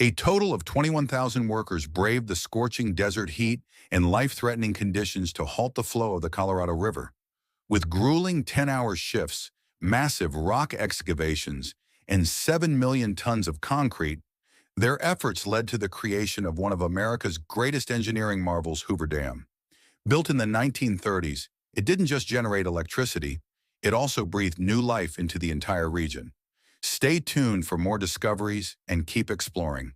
A total of 21,000 workers braved the scorching desert heat and life-threatening conditions to halt the flow of the Colorado River. With grueling 10-hour shifts, massive rock excavations, and 7 million tons of concrete, their efforts led to the creation of one of America's greatest engineering marvels, Hoover Dam. Built in the 1930s, it didn't just generate electricity, it also breathed new life into the entire region. Stay tuned for more discoveries and keep exploring.